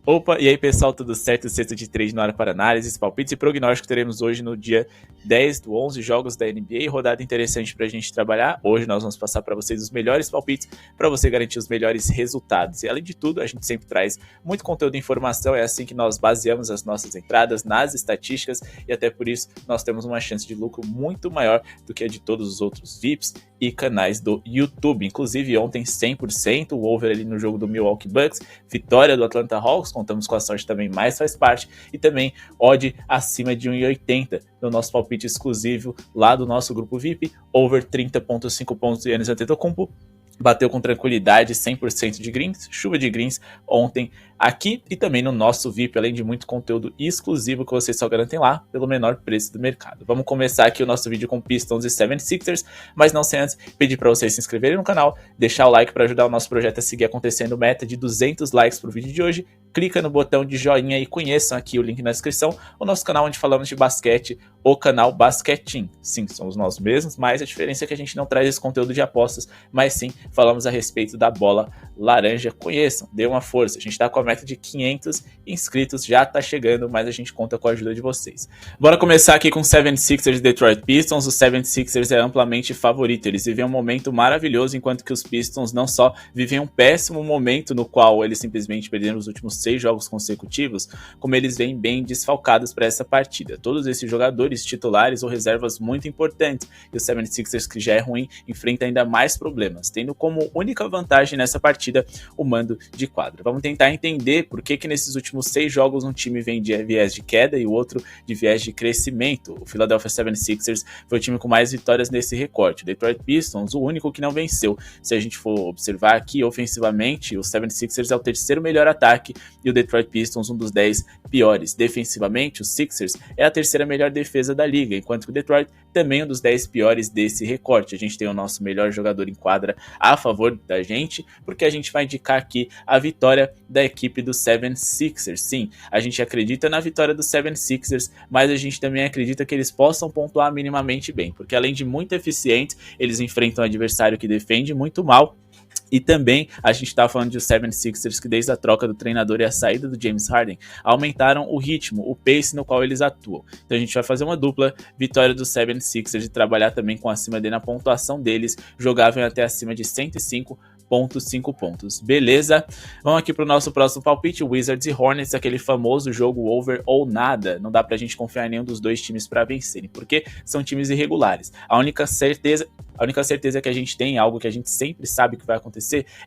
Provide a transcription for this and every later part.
Opa, e aí pessoal, tudo certo? Sexta de trade no ar para análises, palpites e prognósticos teremos hoje no dia 10 do 11, jogos da NBA, rodada interessante para a gente trabalhar. Hoje nós vamos passar para vocês os melhores palpites para você garantir os melhores resultados. E além de tudo, a gente sempre traz muito conteúdo e informação, é assim que nós baseamos as nossas entradas nas estatísticas e até por isso nós temos uma chance de lucro muito maior do que a de todos os outros VIPs e canais do YouTube. Inclusive ontem 100% o over ali no jogo do Milwaukee Bucks, vitória do Atlanta Hawks, contamos com a sorte também, mas faz parte, e também odd acima de 1,80 no nosso palpite exclusivo lá do nosso grupo VIP, over 30.5 pontos de Giannis Antetokounmpo. Bateu com tranquilidade, 100% de greens, chuva de greens ontem aqui e também no nosso VIP, além de muito conteúdo exclusivo que vocês só garantem lá pelo menor preço do mercado. Vamos começar aqui o nosso vídeo com Pistons e 76ers, mas não sem antes pedir para vocês se inscreverem no canal, deixar o like para ajudar o nosso projeto a seguir acontecendo, meta de 200 likes para o vídeo de hoje. Clica no botão de joinha e conheçam aqui o link na descrição, o nosso canal onde falamos de basquete, o canal Basquetim. Sim, somos nós mesmos, mas a diferença é que a gente não traz esse conteúdo de apostas, mas sim falamos a respeito da bola laranja. Conheçam, dê uma força. A gente está com a meta de 500 inscritos, já está chegando, mas a gente conta com a ajuda de vocês. Bora começar aqui com o 76ers e Detroit Pistons. O 76ers é amplamente favorito. Eles vivem um momento maravilhoso, enquanto que os Pistons não só vivem um péssimo momento no qual eles simplesmente perderam os últimos 6 jogos consecutivos, como eles vêm bem desfalcados para essa partida. Todos esses jogadores titulares ou reservas muito importantes, e o 76ers, que já é ruim, enfrenta ainda mais problemas, tendo como única vantagem nessa partida o mando de quadra. Vamos tentar entender por que nesses últimos 6 jogos um time vem de viés de queda e o outro de viés de crescimento. O Philadelphia 76ers foi o time com mais vitórias nesse recorte. O Detroit Pistons, o único que não venceu. Se a gente for observar aqui ofensivamente, o 76ers é o terceiro melhor ataque e o Detroit Pistons um dos 10 piores. Defensivamente, o Sixers é a terceira melhor defesa da liga, enquanto que o Detroit também um dos 10 piores desse recorte. A gente tem o nosso melhor jogador em quadra a favor da gente, porque a gente vai indicar aqui a vitória da equipe do 76ers. Sim, a gente acredita na vitória do 76ers, mas a gente também acredita que eles possam pontuar minimamente bem, porque além de muito eficientes, eles enfrentam um adversário que defende muito mal. E também a gente está falando de 76ers que desde a troca do treinador e a saída do James Harden aumentaram o ritmo, o pace no qual eles atuam. Então a gente vai fazer uma dupla vitória do 76ers e trabalhar também com acima dele na pontuação deles, jogavam até acima de 105.5 pontos. Beleza? Vamos aqui para o nosso próximo palpite, Wizards e Hornets, aquele famoso jogo over ou nada. Não dá pra gente confiar em nenhum dos dois times para vencerem, porque são times irregulares. A única certeza que a gente tem, algo que a gente sempre sabe que vai acontecer,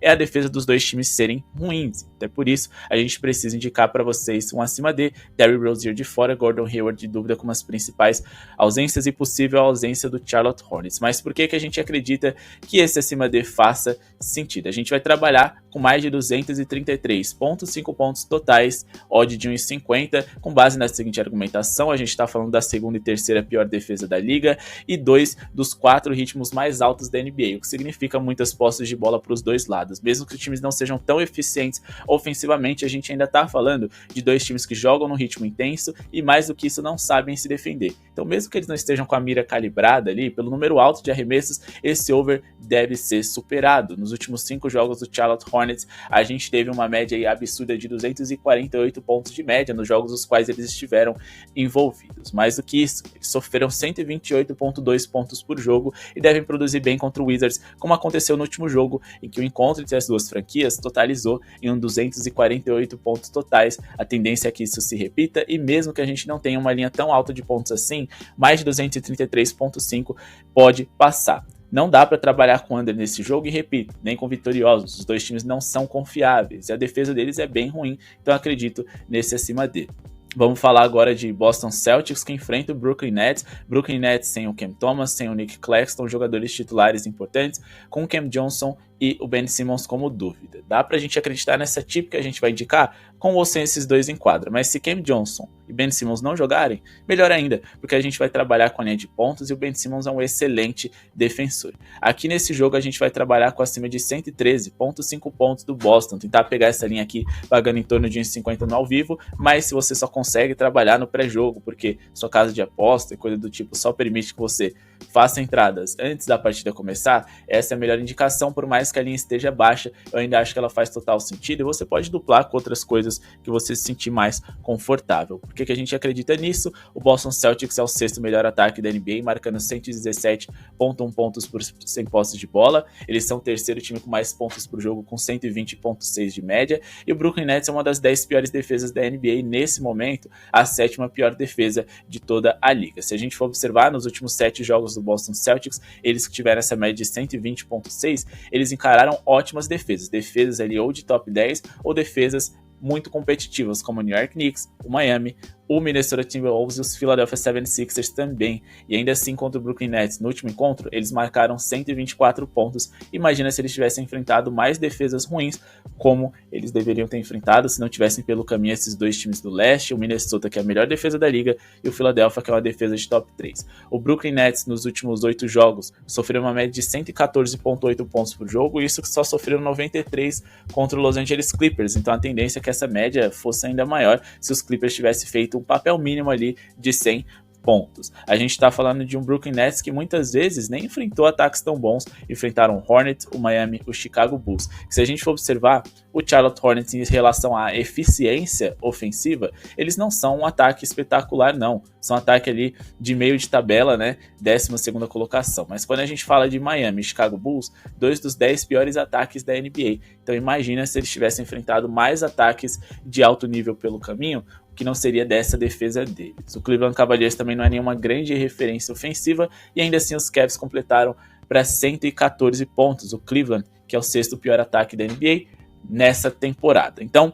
é a defesa dos dois times serem ruins. Até por isso, a gente precisa indicar para vocês um acima de Terry Rozier de fora, Gordon Hayward de dúvida como as principais ausências e possível ausência do Charlotte Hornets. Mas por que a gente acredita que esse acima de faça sentido? A gente vai trabalhar com mais de 233.5 pontos totais, odd de 1,50, com base na seguinte argumentação: a gente está falando da segunda e terceira pior defesa da liga e 2 dos 4 ritmos mais altos da NBA, o que significa muitas posses de bola para os dois lados. Mesmo que os times não sejam tão eficientes ofensivamente, a gente ainda está falando de 2 times que jogam num ritmo intenso e mais do que isso não sabem se defender. Então mesmo que eles não estejam com a mira calibrada ali, pelo número alto de arremessos, esse over deve ser superado. Nos últimos 5 jogos do Charlotte Hornets, a gente teve uma média aí absurda de 248 pontos de média nos jogos nos quais eles estiveram envolvidos. Mais do que isso, eles sofreram 128.2 pontos por jogo e devem produzir bem contra o Wizards, como aconteceu no último jogo, em que o encontro entre as duas franquias totalizou em 248 pontos totais. A tendência é que isso se repita, e mesmo que a gente não tenha uma linha tão alta de pontos assim, mais de 233.5 pode passar. Não dá para trabalhar com under nesse jogo e, repito, nem com vitoriosos. Os dois times não são confiáveis e a defesa deles é bem ruim, então acredito nesse acima dele. Vamos falar agora de Boston Celtics, que enfrenta o Brooklyn Nets. Brooklyn Nets sem o Cam Thomas, sem o Nick Claxton, jogadores titulares importantes, com o Cam Johnson e o Ben Simmons como dúvida. Dá pra gente acreditar nessa tip que a gente vai indicar com ou sem esses dois em quadra, mas se Cam Johnson e Ben Simmons não jogarem, melhor ainda, porque a gente vai trabalhar com a linha de pontos e o Ben Simmons é um excelente defensor. Aqui nesse jogo a gente vai trabalhar com acima de 113.5 pontos do Boston, tentar pegar essa linha aqui pagando em torno de 1,50 no ao vivo, mas se você só consegue trabalhar no pré-jogo, porque sua casa de aposta e coisa do tipo só permite que você faça entradas antes da partida começar, essa é a melhor indicação, por mais que a linha esteja baixa, eu ainda acho que ela faz total sentido, e você pode duplar com outras coisas que você se sentir mais confortável. Por que a gente acredita nisso? O Boston Celtics é o sexto melhor ataque da NBA, marcando 117,1 pontos por 100 posses de bola, eles são o terceiro time com mais pontos por jogo, com 120,6 de média, e o Brooklyn Nets é uma das 10 piores defesas da NBA nesse momento, a sétima pior defesa de toda a liga. Se a gente for observar, nos últimos 7 jogos do Boston Celtics, eles que tiveram essa média de 120,6, eles encararam ótimas defesas ali ou de top 10 ou defesas muito competitivas, como o New York Knicks, o Miami, o Minnesota Timberwolves e os Philadelphia 76ers também. E ainda assim, contra o Brooklyn Nets, no último encontro, eles marcaram 124 pontos. Imagina se eles tivessem enfrentado mais defesas ruins, como eles deveriam ter enfrentado se não tivessem pelo caminho esses dois times do leste, o Minnesota, que é a melhor defesa da liga, e o Philadelphia, que é uma defesa de top 3. O Brooklyn Nets, nos últimos 8 jogos, sofreu uma média de 114,8 pontos por jogo, e isso que só sofreram 93 contra o Los Angeles Clippers. Então a tendência é que essa média fosse ainda maior se os Clippers tivessem feito um papel mínimo ali de 100 pontos. A gente está falando de um Brooklyn Nets que muitas vezes nem enfrentou ataques tão bons, enfrentaram o Hornets, o Miami, o Chicago Bulls. Se a gente for observar, o Charlotte Hornets em relação à eficiência ofensiva, eles não são um ataque espetacular não, são um ataque ali de meio de tabela, né, 12ª colocação. Mas quando a gente fala de Miami e Chicago Bulls, 2 dos 10 piores ataques da NBA. Então imagina se eles tivessem enfrentado mais ataques de alto nível pelo caminho, que não seria dessa defesa deles. O Cleveland Cavaliers também não é nenhuma grande referência ofensiva, e ainda assim os Cavs completaram para 114 pontos. O Cleveland, que é o sexto pior ataque da NBA nessa temporada. Então,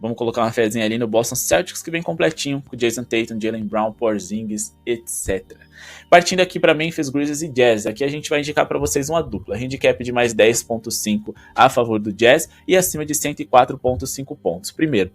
vamos colocar uma fezinha ali no Boston Celtics, que vem completinho, com Jason Tatum, Jaylen Brown, Porzingis, etc. Partindo aqui para Memphis Grizzlies e Jazz, aqui a gente vai indicar para vocês uma dupla, handicap de mais 10,5 a favor do Jazz e acima de 104,5 pontos. Primeiro,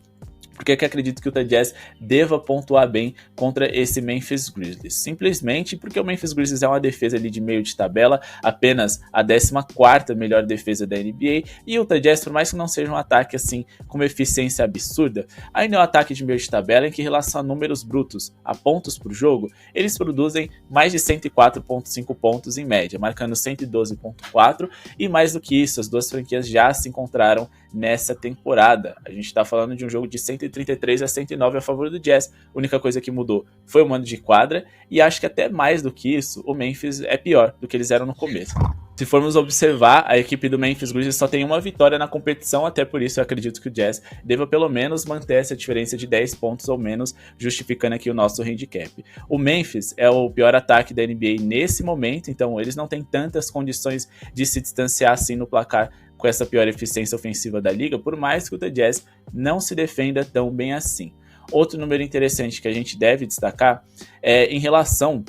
porque que acredito que o Utah Jazz deva pontuar bem contra esse Memphis Grizzlies? Simplesmente porque o Memphis Grizzlies é uma defesa ali de meio de tabela, apenas a 14ª melhor defesa da NBA, e o Utah Jazz, por mais que não seja um ataque assim com uma eficiência absurda, ainda é um ataque de meio de tabela em que, em relação a números brutos, a pontos por jogo, eles produzem mais de 104,5 pontos em média, marcando 112,4, e mais do que isso, as duas franquias já se encontraram nessa temporada. A gente está falando de um jogo de 133 a 109 a favor do Jazz. A única coisa que mudou foi o mando de quadra, e acho que até mais do que isso, o Memphis é pior do que eles eram no começo. Se formos observar, a equipe do Memphis Grizzlies só tem uma vitória na competição, até por isso eu acredito que o Jazz deva pelo menos manter essa diferença de 10 pontos ou menos, justificando aqui o nosso handicap. O Memphis é o pior ataque da NBA nesse momento, então eles não têm tantas condições de se distanciar assim no placar com essa pior eficiência ofensiva da liga, por mais que o The Jazz não se defenda tão bem assim. Outro número interessante que a gente deve destacar é em relação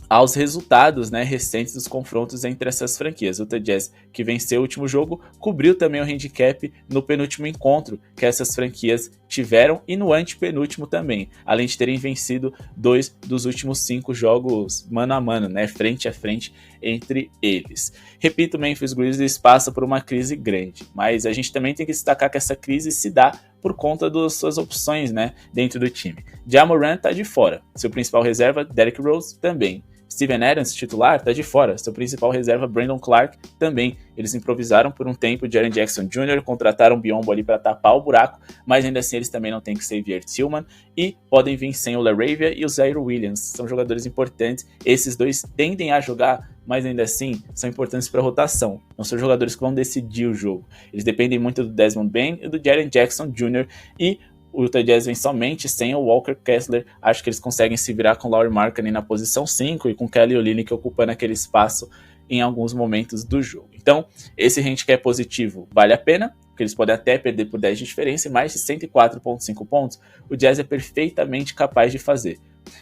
aos resultados, né, recentes dos confrontos entre essas franquias. O Utah Jazz, que venceu o último jogo, cobriu também o handicap no penúltimo encontro que essas franquias tiveram e no antepenúltimo também, além de terem vencido 2 dos últimos 5 jogos mano a mano, né, frente a frente entre eles. Repito, o Memphis Grizzlies passa por uma crise grande, mas a gente também tem que destacar que essa crise se dá por conta das suas opções, né, dentro do time. Ja Morant tá de fora, seu principal reserva, Derrick Rose, também. Steven Adams, titular, tá de fora. Seu principal reserva, Brandon Clark, também. Eles improvisaram por um tempo Jaren Jackson Jr., contrataram Biyombo ali para tapar o buraco, mas ainda assim eles também não têm que Xavier Tillman e podem vir sem o LaRavia e o Zaire Williams. São jogadores importantes. Esses dois tendem a jogar, mas ainda assim são importantes para a rotação. Não são jogadores que vão decidir o jogo. Eles dependem muito do Desmond Bane e do Jaren Jackson Jr. e o Utah Jazz vem somente sem o Walker Kessler. Acho que eles conseguem se virar com o Lauri Markkanen na posição 5 e com o Kelly Olynyk ocupando aquele espaço em alguns momentos do jogo. Então, esse handicap positivo vale a pena, porque eles podem até perder por 10 de diferença, e mais de 104,5 pontos o Jazz é perfeitamente capaz de fazer.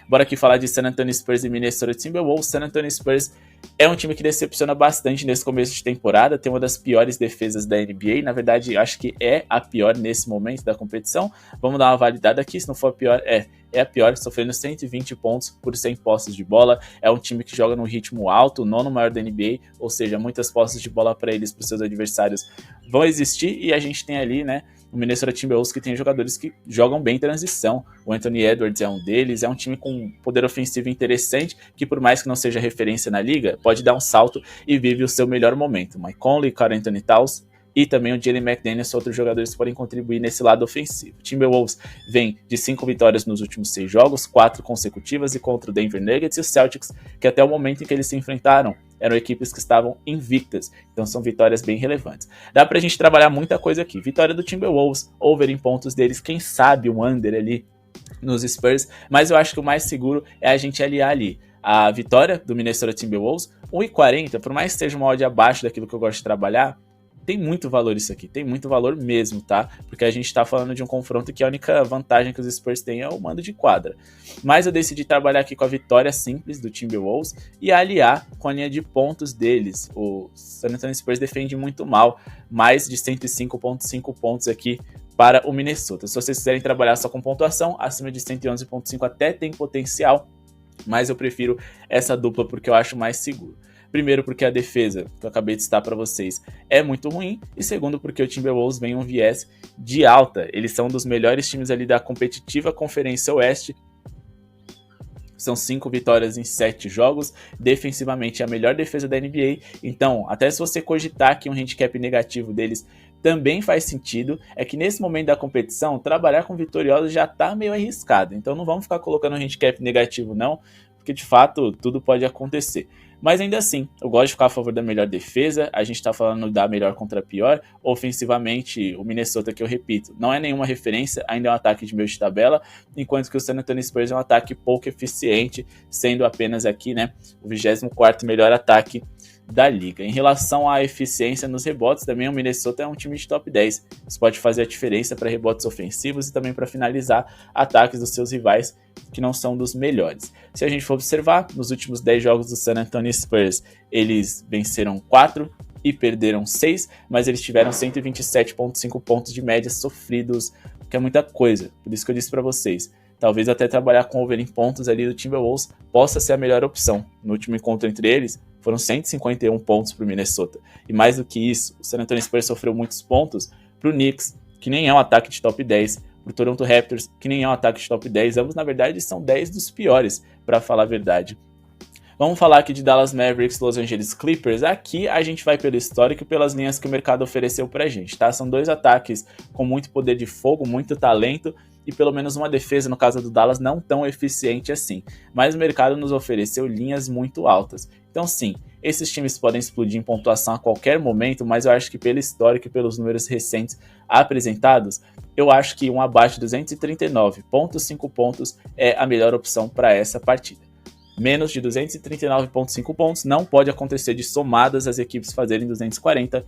Bora aqui falar de San Antonio Spurs e Minnesota Timberwolves. San Antonio Spurs é um time que decepciona bastante nesse começo de temporada, tem uma das piores defesas da NBA, na verdade acho que é a pior nesse momento da competição. Vamos dar uma validada aqui, se não for a pior, é a pior, sofrendo 120 pontos por 100 posses de bola. É um time que joga num ritmo alto, o nono maior da NBA, ou seja, muitas posses de bola para eles, para os seus adversários vão existir, e a gente tem ali, né, o Minnesota Timberwolves que tem jogadores que jogam bem em transição. O Anthony Edwards é um deles, é um time com poder ofensivo interessante, que por mais que não seja referência na liga, pode dar um salto e vive o seu melhor momento. Mike Conley, Karl-Anthony Towns e também o Jalen McDaniels, outros jogadores que podem contribuir nesse lado ofensivo. O Timberwolves vem de 5 vitórias nos últimos 6 jogos, 4 consecutivas, e contra o Denver Nuggets e o Celtics, que até o momento em que eles se enfrentaram, eram equipes que estavam invictas, então são vitórias bem relevantes. Dá pra gente trabalhar muita coisa aqui. Vitória do Timberwolves, over em pontos deles, quem sabe um under ali nos Spurs, mas eu acho que o mais seguro é a gente aliar ali a vitória do Minnesota Timberwolves, 1,40, por mais que seja uma odd abaixo daquilo que eu gosto de trabalhar, tem muito valor isso aqui, tem muito valor mesmo, tá? Porque a gente tá falando de um confronto que a única vantagem que os Spurs têm é o mando de quadra. Mas eu decidi trabalhar aqui com a vitória simples do Timberwolves e aliar com a linha de pontos deles. O San Antonio Spurs defende muito mal, mais de 105,5 pontos aqui para o Minnesota. Se vocês quiserem trabalhar só com pontuação, acima de 111,5 até tem potencial, mas eu prefiro essa dupla porque eu acho mais seguro. Primeiro, porque a defesa, que eu acabei de citar para vocês, é muito ruim. E segundo, porque o Timberwolves vem um viés de alta. Eles são um dos melhores times ali da competitiva Conferência Oeste. São 5 vitórias em 7 jogos. Defensivamente, é a melhor defesa da NBA. Então, até se você cogitar que um handicap negativo deles também faz sentido, é que nesse momento da competição, trabalhar com vitoriosos já tá meio arriscado. Então, não vamos ficar colocando um handicap negativo, não, porque de fato tudo pode acontecer. Mas ainda assim, eu gosto de ficar a favor da melhor defesa, a gente tá falando da melhor contra a pior. Ofensivamente, o Minnesota, que eu repito, não é nenhuma referência, ainda é um ataque de meio de tabela, enquanto que o San Antonio Spurs é um ataque pouco eficiente, sendo apenas aqui, né, o 24º melhor ataque da liga. Em relação à eficiência nos rebotes, também o Minnesota é um time de top 10. Isso pode fazer a diferença para rebotes ofensivos e também para finalizar ataques dos seus rivais, que não são dos melhores. Se a gente for observar, nos últimos 10 jogos do San Antonio Spurs, eles venceram 4 e perderam 6, mas eles tiveram 127,5 pontos de média sofridos, que é muita coisa. Por isso que eu disse para vocês, talvez até trabalhar com over em pontos ali do Timberwolves possa ser a melhor opção. No último encontro entre eles, foram 151 pontos para o Minnesota. E mais do que isso, o San Antonio Spurs sofreu muitos pontos para o Knicks, que nem é um ataque de top 10, para o Toronto Raptors, que nem é um ataque de top 10. Ambos, na verdade, são 10 dos piores, para falar a verdade. Vamos falar aqui de Dallas Mavericks, Los Angeles Clippers. Aqui a gente vai pelo histórico e pelas linhas que o mercado ofereceu pra gente, tá? São 2 ataques com muito poder de fogo, muito talento e pelo menos uma defesa, no caso do Dallas, não tão eficiente assim. Mas o mercado nos ofereceu linhas muito altas. Então sim, esses times podem explodir em pontuação a qualquer momento, mas eu acho que pelo histórico e pelos números recentes apresentados, eu acho que um abaixo de 239,5 pontos é a melhor opção para essa partida. Menos de 239,5 pontos não pode acontecer de somadas as equipes fazerem 240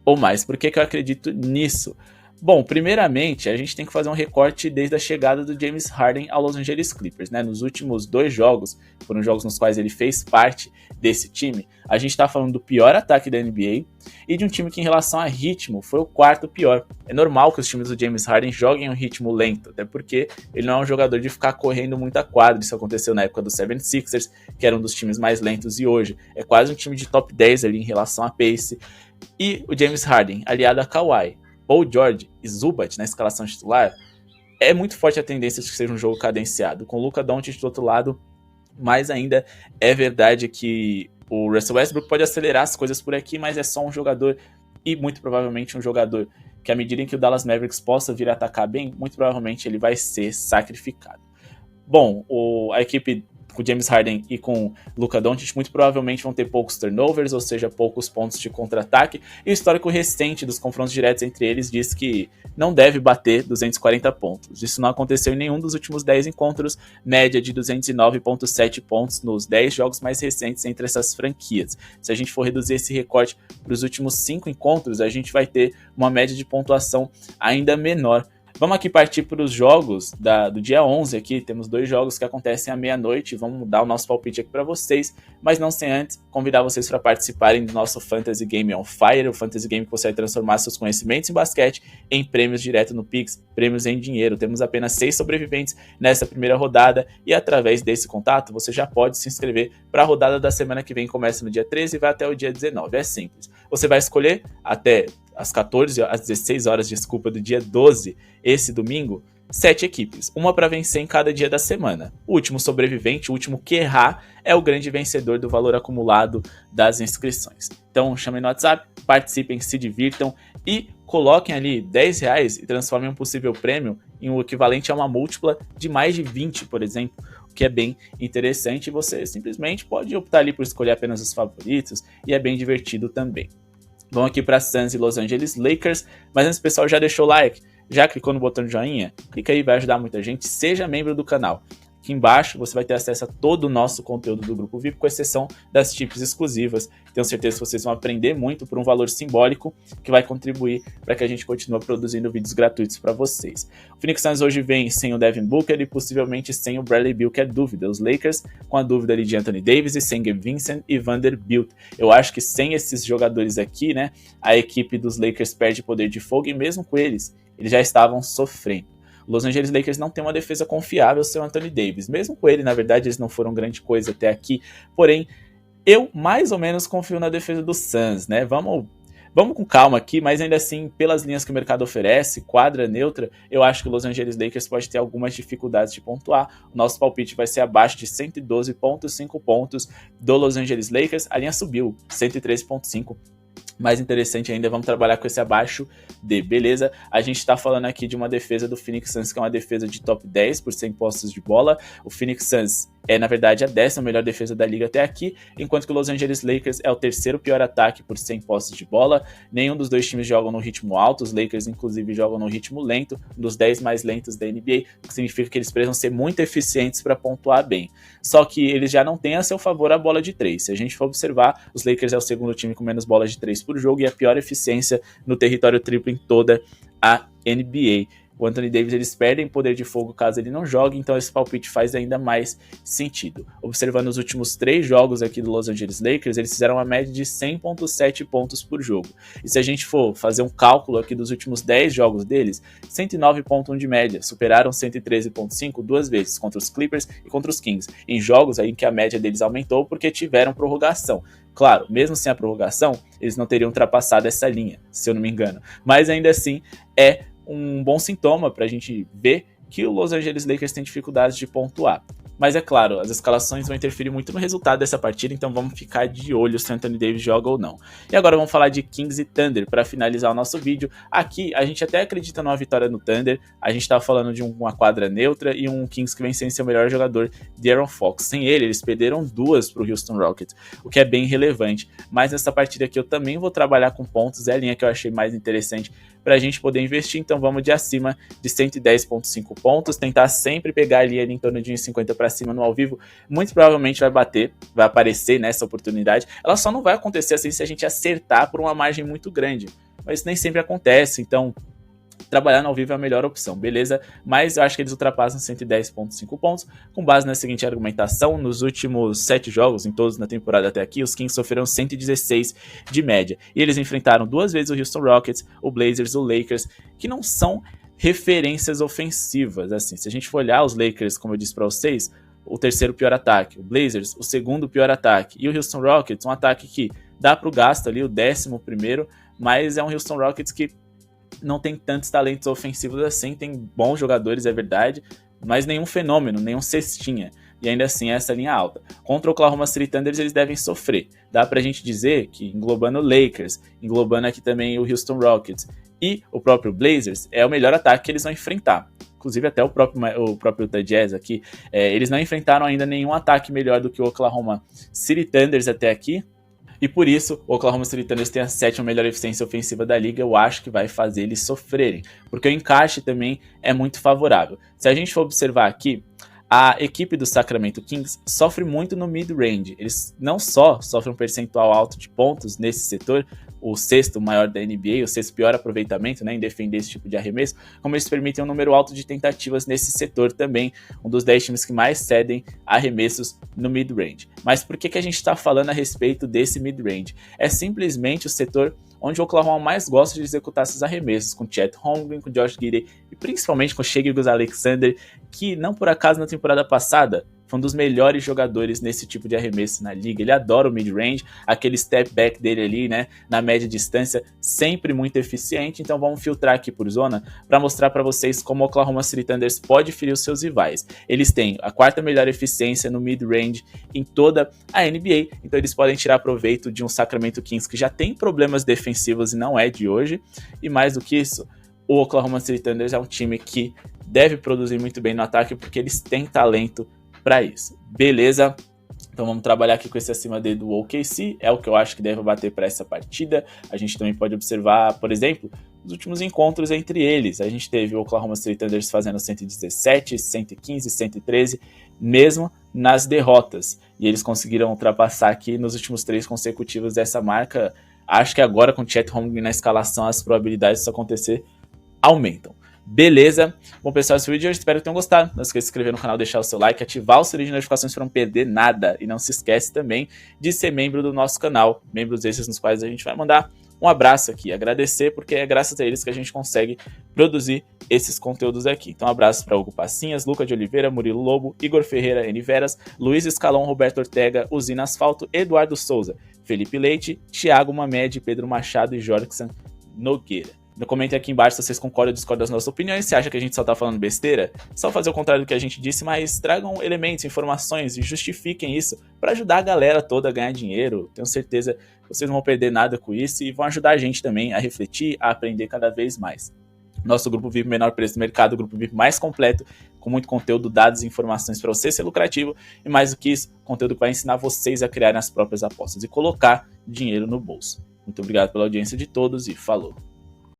ou mais. Por que eu acredito nisso? Bom, primeiramente, a gente tem que fazer um recorte desde a chegada do James Harden ao Los Angeles Clippers, né? Nos últimos 2 jogos, foram jogos nos quais ele fez parte desse time, a gente tá falando do pior ataque da NBA e de um time que, em relação a ritmo, foi o 4º pior. É normal que os times do James Harden joguem um ritmo lento, até porque ele não é um jogador de ficar correndo muita quadra. Isso aconteceu na época do 76ers, que era um dos times mais lentos, e hoje é quase um time de top 10 ali em relação a pace. E o James Harden, aliado a Kawhi, Paul George e Zubac na escalação titular, é muito forte a tendência de que seja um jogo cadenciado. Com o Luka Doncic do outro lado, mais ainda é verdade que o Russell Westbrook pode acelerar as coisas por aqui, mas é só um jogador, e muito provavelmente um jogador que, à medida em que o Dallas Mavericks possa vir a atacar bem, muito provavelmente ele vai ser sacrificado. Bom, a equipe com James Harden e com Luka Doncic muito provavelmente vão ter poucos turnovers, ou seja, poucos pontos de contra-ataque, e o histórico recente dos confrontos diretos entre eles diz que não deve bater 240 pontos. Isso não aconteceu em nenhum dos últimos 10 encontros, média de 209,7 pontos nos 10 jogos mais recentes entre essas franquias. Se a gente for reduzir esse recorte para os últimos 5 encontros, a gente vai ter uma média de pontuação ainda menor. Vamos aqui partir para os jogos do dia 11 aqui, temos 2 jogos que acontecem à meia-noite, vamos dar o nosso palpite aqui para vocês, mas não sem antes convidar vocês para participarem do nosso Fantasy Game on Fire, o Fantasy Game que você vai transformar seus conhecimentos em basquete em prêmios direto no Pix, prêmios em dinheiro. Temos apenas 6 sobreviventes nessa primeira rodada e através desse contato você já pode se inscrever para a rodada da semana que vem, começa no dia 13 e vai até o dia 19, é simples. Você vai escolher até às 14, às 16 horas, desculpa, do dia 12, esse domingo, 7 equipes, uma para vencer em cada dia da semana. O último sobrevivente, o último que errar, é o grande vencedor do valor acumulado das inscrições. Então chamem no WhatsApp, participem, se divirtam e coloquem ali R$10 e transformem um possível prêmio em um equivalente a uma múltipla de mais de 20, por exemplo, o que é bem interessante. Você simplesmente pode optar ali por escolher apenas os favoritos e é bem divertido também. Vamos aqui para Suns e Los Angeles Lakers, mas antes, pessoal, já deixou o like? Já clicou no botão de joinha? Clica aí, vai ajudar muita gente. Seja membro do canal. Aqui embaixo você vai ter acesso a todo o nosso conteúdo do Grupo VIP, com exceção das tips exclusivas. Tenho certeza que vocês vão aprender muito por um valor simbólico que vai contribuir para que a gente continue produzindo vídeos gratuitos para vocês. O Phoenix Suns hoje vem sem o Devin Booker e possivelmente sem o Bradley Beal, que é dúvida. Os Lakers com a dúvida ali de Anthony Davis e sem Gabe Vincent e Vanderbilt. Eu acho que sem esses jogadores aqui, né, a equipe dos Lakers perde poder de fogo e mesmo com eles já estavam sofrendo. O Los Angeles Lakers não tem uma defesa confiável sem o Anthony Davis. Mesmo com ele, na verdade, eles não foram grande coisa até aqui. Porém, eu mais ou menos confio na defesa do Suns, né? Vamos com calma aqui, mas ainda assim, pelas linhas que o mercado oferece, quadra neutra, eu acho que o Los Angeles Lakers pode ter algumas dificuldades de pontuar. O nosso palpite vai ser abaixo de 112,5 pontos do Los Angeles Lakers. A linha subiu, 113,5. Mais interessante ainda, vamos trabalhar com esse abaixo de, beleza? A gente está falando aqui de uma defesa do Phoenix Suns, que é uma defesa de top 10 por 100 posses de bola. O Phoenix Suns é, na verdade, a 10ª melhor defesa da liga até aqui, enquanto que o Los Angeles Lakers é o 3º pior ataque por 100 posses de bola. Nenhum dos dois times jogam no ritmo alto, os Lakers, inclusive, jogam no ritmo lento, um dos 10 mais lentos da NBA, o que significa que eles precisam ser muito eficientes para pontuar bem. Só que eles já não têm a seu favor a bola de 3. Se a gente for observar, os Lakers é o segundo time com menos bolas de 3 por jogo e a pior eficiência no território triplo em toda a NBA. O Anthony Davis, eles perdem poder de fogo caso ele não jogue, então esse palpite faz ainda mais sentido. Observando os últimos 3 jogos aqui do Los Angeles Lakers, eles fizeram uma média de 100,7 pontos por jogo. E se a gente for fazer um cálculo aqui dos últimos 10 jogos deles, 109,1 de média, superaram 113,5 duas vezes, contra os Clippers e contra os Kings, em jogos aí que a média deles aumentou porque tiveram prorrogação. Claro, mesmo sem a prorrogação, eles não teriam ultrapassado essa linha, se eu não me engano. Mas ainda assim, é um bom sintoma para a gente ver que o Los Angeles Lakers tem dificuldades de pontuar. Mas é claro, as escalações vão interferir muito no resultado dessa partida, então vamos ficar de olho se o Anthony Davis joga ou não. E agora vamos falar de Kings e Thunder para finalizar o nosso vídeo. Aqui a gente até acredita numa vitória no Thunder, a gente estava falando de uma quadra neutra e um Kings que vem sem seu melhor jogador, De'Aaron Fox. Sem ele, eles perderam 2 para o Houston Rockets, o que é bem relevante. Mas nessa partida aqui eu também vou trabalhar com pontos, é a linha que eu achei mais interessante para a gente poder investir, então vamos de acima de 110,5 pontos, tentar sempre pegar ali em torno de 1,50 para cima no ao vivo, muito provavelmente vai bater, vai aparecer nessa oportunidade, ela só não vai acontecer assim se a gente acertar por uma margem muito grande, mas isso nem sempre acontece, então trabalhar no ao vivo é a melhor opção, beleza? Mas eu acho que eles ultrapassam 110,5 pontos, com base na seguinte argumentação: nos últimos 7 jogos, em todos na temporada até aqui, os Kings sofreram 116 de média, e eles enfrentaram 2 vezes o Houston Rockets, o Blazers, o Lakers, que não são referências ofensivas, assim, se a gente for olhar os Lakers, como eu disse para vocês, o 3º pior ataque, o Blazers, o 2º pior ataque, e o Houston Rockets, um ataque que dá para o gasto ali, o 11º, mas é um Houston Rockets que não tem tantos talentos ofensivos assim, tem bons jogadores, é verdade, mas nenhum fenômeno, nenhum cestinha, e ainda assim essa linha alta. Contra o Oklahoma City Thunder eles devem sofrer, dá pra gente dizer que englobando o Lakers, englobando aqui também o Houston Rockets e o próprio Blazers, é o melhor ataque que eles vão enfrentar. Inclusive até o próprio Utah Jazz aqui, eles não enfrentaram ainda nenhum ataque melhor do que o Oklahoma City Thunders até aqui, e por isso o Oklahoma City Thunder tem a 7ª melhor eficiência ofensiva da liga. Eu acho que vai fazer eles sofrerem, porque o encaixe também é muito favorável. Se a gente for observar aqui, a equipe do Sacramento Kings sofre muito no mid-range. Eles não só sofrem um percentual alto de pontos nesse setor, o 6º maior da NBA, o 6º pior aproveitamento, né, em defender esse tipo de arremesso, como eles permitem um número alto de tentativas nesse setor também, um dos 10 times que mais cedem arremessos no mid-range. Mas por que a gente está falando a respeito desse mid-range? É simplesmente o setor onde o Oklahoma mais gosta de executar seus arremessos, com Chet Holmgren, com Josh Giddey e principalmente com Shai Gilgeous-Alexander, que não por acaso na temporada passada foi um dos melhores jogadores nesse tipo de arremesso na liga. Ele adora o mid-range, aquele step back dele ali, né, na média distância, sempre muito eficiente. Então vamos filtrar aqui por zona para mostrar para vocês como o Oklahoma City Thunder pode ferir os seus rivais. Eles têm a quarta melhor eficiência no mid-range em toda a NBA, então eles podem tirar proveito de um Sacramento Kings que já tem problemas defensivos e não é de hoje. E mais do que isso, o Oklahoma City Thunder é um time que deve produzir muito bem no ataque porque eles têm talento para isso. Beleza? Então vamos trabalhar aqui com esse acima D do OKC, é o que eu acho que deve bater para essa partida. A gente também pode observar, por exemplo, os últimos encontros entre eles. A gente teve o Oklahoma City Thunder fazendo 117, 115, 113, mesmo nas derrotas. E eles conseguiram ultrapassar aqui nos últimos 3 consecutivos dessa marca. Acho que agora com o Chet Holmgren na escalação, as probabilidades disso acontecer aumentam. Beleza? Bom, pessoal, esse vídeo eu espero que tenham gostado. Não esqueça de se inscrever no canal, deixar o seu like, ativar o sininho de notificações para não perder nada. E não se esquece também de ser membro do nosso canal, membros esses nos quais a gente vai mandar um abraço aqui, agradecer, porque é graças a eles que a gente consegue produzir esses conteúdos aqui. Então, um abraço para Hugo Passinhas, Luca de Oliveira, Murilo Lobo, Igor Ferreira, N. Veras, Luiz Escalon, Roberto Ortega, Usina Asfalto, Eduardo Souza, Felipe Leite, Thiago Mamed, Pedro Machado e Jorgson Nogueira. Comentem aqui embaixo se vocês concordam ou discordam das nossas opiniões, se acha que a gente só tá falando besteira, só fazer o contrário do que a gente disse, mas tragam elementos, informações e justifiquem isso para ajudar a galera toda a ganhar dinheiro. Tenho certeza que vocês não vão perder nada com isso e vão ajudar a gente também a refletir, a aprender cada vez mais. Nosso grupo VIP menor preço do mercado, o grupo VIP mais completo, com muito conteúdo, dados e informações para você ser lucrativo e mais do que isso, conteúdo que vai ensinar vocês a criarem as próprias apostas e colocar dinheiro no bolso. Muito obrigado pela audiência de todos e falou!